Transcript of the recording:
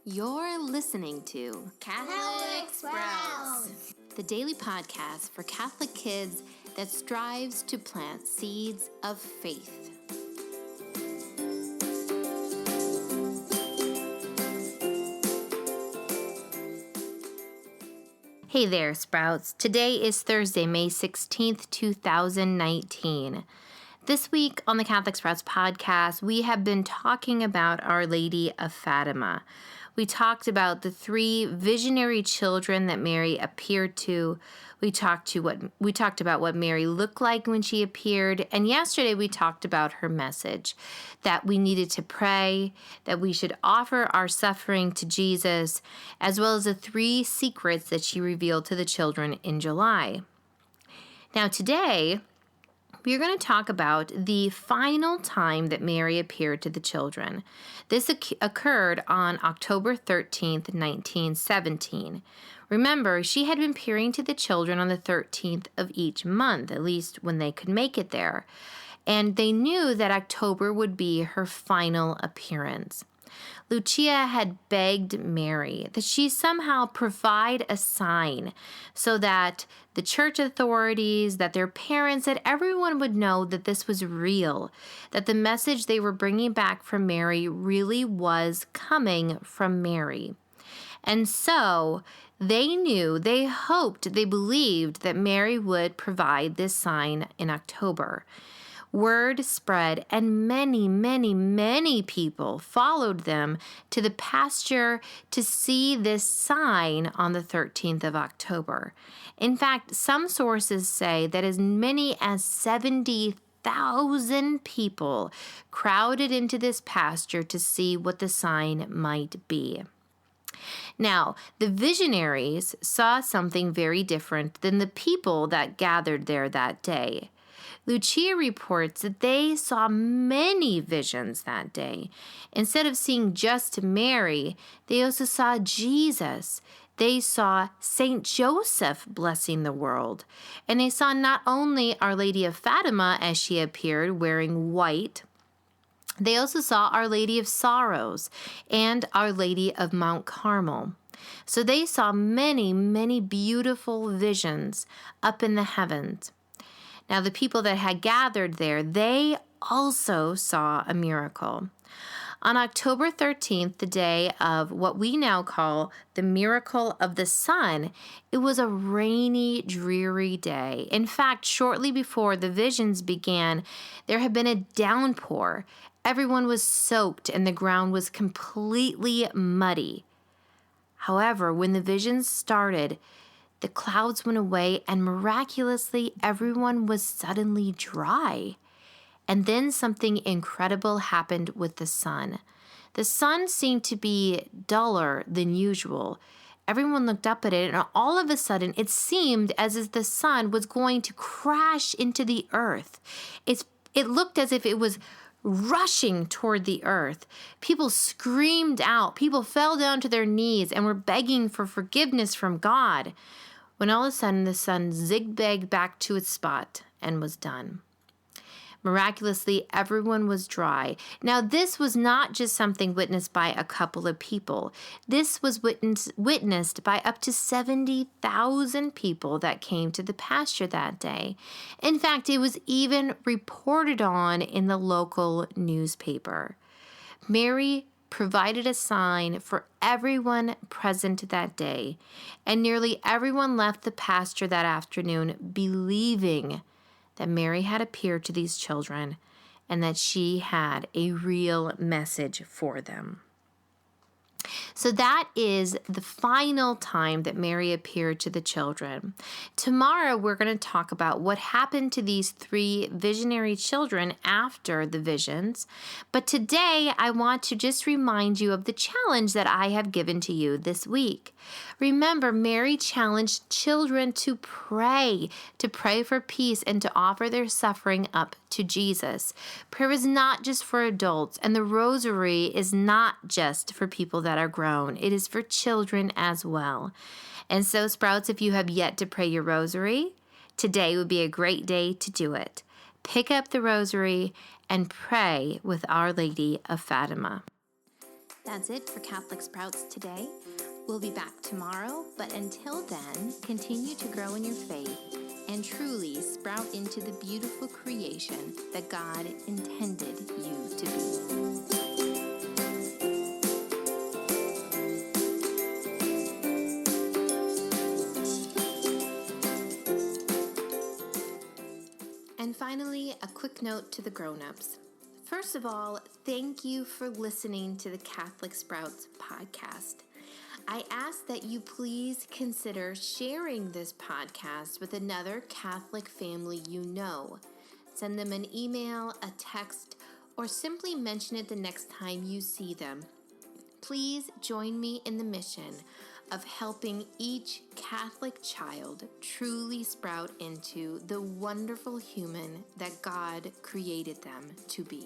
You're listening to Catholic Sprouts, the daily podcast for Catholic kids that strives to plant seeds of faith. Hey there, Sprouts. Today is Thursday, May 16th, 2019. This week on the Catholic Sprouts podcast, we have been talking about Our Lady of Fatima. We talked about the three visionary children that Mary appeared to. We talked about what Mary looked like when she appeared. And yesterday we talked about her message, that we needed to pray, that we should offer our suffering to Jesus, as well as the three secrets that she revealed to the children in July. Now today, we're going to talk about the final time that Mary appeared to the children. This occurred on October 13th, 1917. Remember, she had been appearing to the children on the 13th of each month, at least when they could make it there. And they knew that October would be her final appearance. Lucia had begged Mary that she somehow provide a sign so that the church authorities, that their parents, that everyone would know that this was real, that the message they were bringing back from Mary really was coming from Mary. And so they knew, they hoped, they believed that Mary would provide this sign in October. Word spread, and many people followed them to the pasture to see this sign on the 13th of October. In fact, some sources say that as many as 70,000 people crowded into this pasture to see what the sign might be. Now, the visionaries saw something very different than the people that gathered there that day. Lucia reports that they saw many visions that day. Instead of seeing just Mary, they also saw Jesus. They saw Saint Joseph blessing the world. And they saw not only Our Lady of Fatima as she appeared wearing white, they also saw Our Lady of Sorrows and Our Lady of Mount Carmel. So they saw many beautiful visions up in the heavens. Now, the people that had gathered there, they also saw a miracle. On October 13th, the day of what we now call the miracle of the sun, it was a rainy, dreary day. In fact, shortly before the visions began, there had been a downpour. Everyone was soaked and the ground was completely muddy. However, when the visions started, the clouds went away and miraculously everyone was suddenly dry. And then something incredible happened with the sun. The sun seemed to be duller than usual. Everyone looked up at it, and all of a sudden it seemed as if the sun was going to crash into the earth. It looked as if it was rushing toward the earth. People screamed out. People fell down to their knees and were begging for forgiveness from God, when all of a sudden the sun zigzagged back to its spot and was done. Miraculously, everyone was dry. Now, this was not just something witnessed by a couple of people. This was witnessed by up to 70,000 people that came to the pasture that day. In fact, it was even reported on in the local newspaper. Mary provided a sign for everyone present that day, and nearly everyone left the pasture that afternoon believing that Mary had appeared to these children and that she had a real message for them. So that is the final time that Mary appeared to the children. Tomorrow, we're going to talk about what happened to these three visionary children after the visions. But today, I want to just remind you of the challenge that I have given to you this week. Remember, Mary challenged children to pray for peace and to offer their suffering up to Jesus. Prayer is not just for adults, and the rosary is not just for people that are grown. It is for children as well. And so, Sprouts, if you have yet to pray your rosary, today would be a great day to do it. Pick up the rosary and pray with Our Lady of Fatima. That's it for Catholic Sprouts today. We'll be back tomorrow, but until then, continue to grow in your faith and truly sprout into the beautiful creation that God intended you to be. And finally, a quick note to the grown-ups. First of all, thank you for listening to the Catholic Sprouts podcast. I ask that you please consider sharing this podcast with another Catholic family you know. Send them an email, a text, or simply mention it the next time you see them. Please join me in the mission of helping each Catholic child truly sprout into the wonderful human that God created them to be.